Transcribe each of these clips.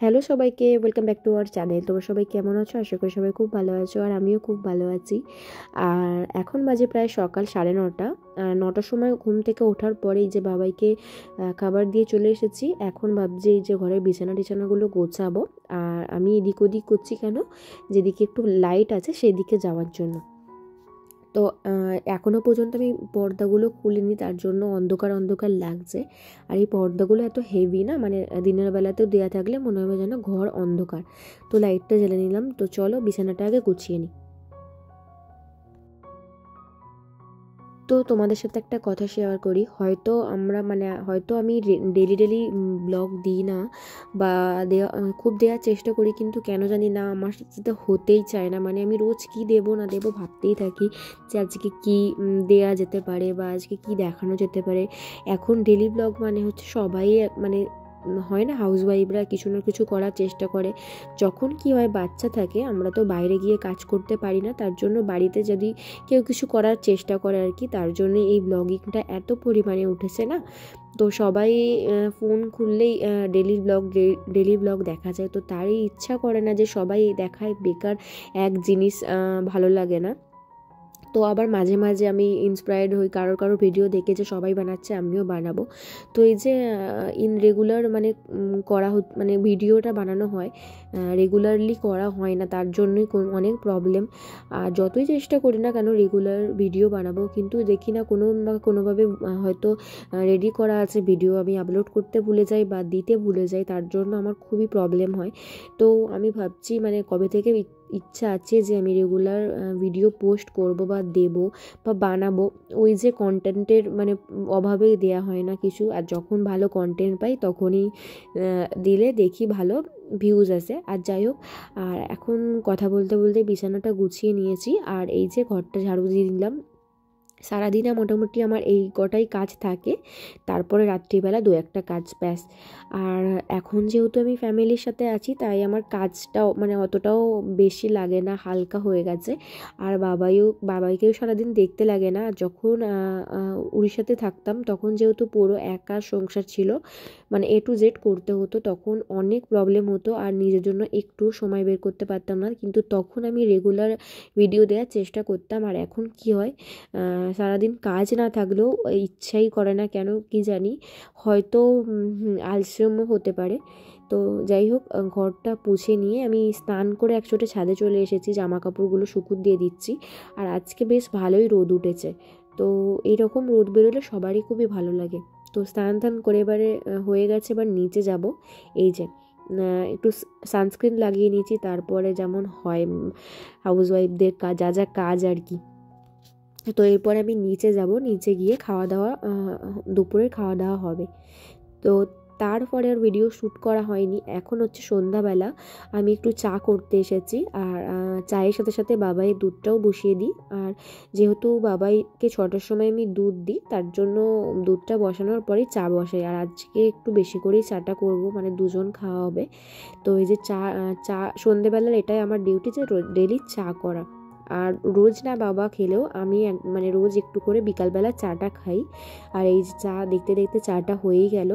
Hello সবাইকে, welcome back to our channel. তোমরা সবাই কেমন আছো? আশা করি সবাই খুব ভালো আছো, আর আমিও খুব ভালো আছি। আর এখন বাজে প্রায় সকাল 9:30। 9টার সময় ঘুম থেকে ওঠার পরেই যে বাবাইকে খাবার দিয়ে চলে এসেছি। এখন ভাবছি এই যে ঘরের বিছানাগুলো গোছাবো। আর আমি এদিক ওদিক করছি কেন, যেদিকে একটু লাইট আছে সেদিকে যাওয়ার জন্য। তো এখনও পর্যন্ত আমি পর্দাগুলো খুলিনি, তার জন্য অন্ধকার অন্ধকার লাগছে। আর এই পর্দাগুলো এত হেভি না, মানে দিনের বেলাতেও দেওয়া থাকলে মনে হবে যেন ঘর অন্ধকার। তো লাইটটা জ্বেলে নিলাম। তো চলো বিছানাটা আগে গুছিয়ে নিই। তো তোমাদের সাথে একটা কথা শেয়ার করি। হয়তো আমি ডেলি ডেলি ব্লগ দিই না, বা খুব দেওয়ার চেষ্টা করি, কিন্তু কেন জানি না আমার সাথে হতেই চায় না। মানে আমি রোজ কি দেবো না দেবো ভাবতেই থাকি যে আজকে কি দেয়া যেতে পারে, বা আজকে কি দেখানো যেতে পারে। এখন ডেলি ব্লগ মানে হচ্ছে সবাই মানে হয় না, হাউসওয়াইফরা কিছু না কিছু করার চেষ্টা করে। যখন কি হয়, বাচ্চা থাকে, আমরা তো বাইরে গিয়ে কাজ করতে পারি না, তার জন্য বাড়িতে যদি কেউ কিছু করার চেষ্টা করে আর কি, তার জন্য এই ব্লগিংটা এত পরিমাণে উঠেছে না। তো সবাই ফোন খুললেই ডেলি ব্লগ দেখা যায়। তো তারই ইচ্ছা করে না যে সবাই দেখায়, বেকার এক জিনিস ভালো লাগে না। তো আবার মাঝে মাঝে আমি ইন্সপায়ার্ড হই, কারোর ভিডিও দেখে যে সবাই বানাচ্ছে আমিও বানাবো। তো এই যে রেগুলার মানে মানে ভিডিওটা বানানো হয়, রেগুলারলি করা হয় না, তার জন্যই অনেক প্রবলেম। আর যতই চেষ্টা করি না কেন রেগুলার ভিডিও বানাবো, কিন্তু দেখি না কোনোভাবে হয়তো রেডি করা আছে ভিডিও, আমি আপলোড করতে ভুলে যাই বা দিতে ভুলে যাই, তার জন্য আমার খুবই প্রবলেম হয়। তো আমি ভাবছি মানে কবে থেকে ইচ্ছা আছে যে আমি রেগুলার ভিডিও পোস্ট করব বা দেব বা বানাবো। ওই যে কন্টেন্টের মানে অভাবে দেয়া হয় না কিছু, আর যখন ভালো কন্টেন্ট পাই তখনই দিলে দেখি ভালো ভিউজ আসে। আর যাই হোক, আর এখন কথা বলতে বলতে বিছানাটা গুছিয়ে নিয়েছি, আর এই যে ঘরটা ঝাড়ু দিয়ে দিলাম। সারাদিনে মোটামুটি আমার এই কটাই কাজ থাকে, তারপরে রাত্রিবেলা দু একটা কাজ, ব্যাস। আর এখন যেহেতু আমি ফ্যামিলির সাথে আছি, তাই আমার কাজটাও মানে অতটাও বেশি লাগে না, হালকা হয়ে গেছে। আর বাবাইকেও সারাদিন দেখতে লাগে না। যখন উড়িষ্যাতে থাকতাম তখন যেহেতু পুরো একা সংসার ছিল, মানে A to Z করতে হতো, তখন অনেক প্রবলেম হতো আর নিজের জন্য একটু সময় বের করতে পারতাম না। কিন্তু তখন আমি রেগুলার ভিডিও দেওয়ার চেষ্টা করতাম। আর এখন কি হয়, সারাদিন কাজ না থাকলেও ইচ্ছাই করে না, কেন কি জানি, হয়তো আলসেমও হতে পারে। তো যাই হোক, ঘরটা পুছে নিয়ে আমি স্নান করে একচোটে ছাদে চলে এসেছি, জামা কাপড়গুলো শুকুর দিয়ে দিচ্ছি। আর আজকে বেশ ভালোই রোদ উঠেছে। তো এইরকম রোদ বেরোলে সবারই খুবই ভালো লাগে। তো স্নান করে এবারে হয়ে গেছে, এবার নিচে যাব। এই যে একটু সানস্ক্রিন লাগিয়ে নিয়েছি, তারপরে যেমন হয় হাউসওয়াইফদের যা যা কাজ আর কি। তো এরপরে আমি নিচে যাব, নিচে গিয়ে দুপুরের খাওয়া দাওয়া হবে। তো তারপরে আর ভিডিও শ্যুট করা হয়নি। এখন হচ্ছে সন্ধ্যাবেলা, আমি একটু চা করতে এসেছি। আর চায়ের সাথে সাথে বাবাইয়ের দুধটাও বসিয়ে দিই। আর যেহেতু বাবাইকে 6টার সময় আমি দুধ দিই, তার জন্য দুধটা বসানোর পরেই চা বসাই। আর আজকে একটু বেশি করেই চাটা করব, মানে দুজন খাওয়া হবে। তো এই যে চা সন্ধ্যেবেলার এটাই আমার ডিউটি, যে ডেলি চা করা। আর রোজ না বাবা খেলেও আমি মানে রোজ একটু করে বিকালবেলা চাটা খাই। আর এই যে চা দেখতে দেখতে চাটা হয়েই গেল।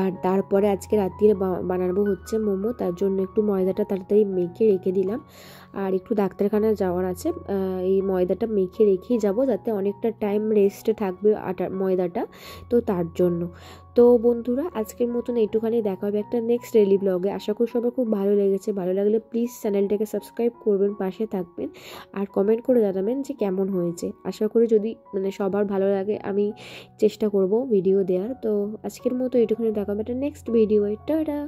আর তারপরে আজকে রাত্রিরে বানাবো হচ্ছে মোমো, তার জন্য একটু ময়দাটা তাড়াতাড়ি মেখে রেখে দিলাম। আর একটু ডাক্তারখানায় যাওয়ার আছে, এই ময়দাটা মেখে রেখেই যাব, যাতে অনেকটা টাইম রেস্টে থাকবে ময়দাটা। তো তার জন্য তো বন্ধুরা, আজকের মতন এইটুখানি, দেখা হবে একটা নেক্সট ডেইলি ব্লগে। আশা করি সবার খুব ভালো লেগেছে। ভালো লাগলে প্লিজ চ্যানেলটাকে সাবস্ক্রাইব করবেন, পাশে থাকবেন, আর কমেন্ট করে জানাবেন যে কেমন হয়েছে। আশা করি যদি মানে সবার ভালো লাগে, আমি চেষ্টা করব ভিডিও দেওয়ার। তো আজকের মতো এইটুখানি, দেখা হবে একটা নেক্সট ভিডিও। টাটা।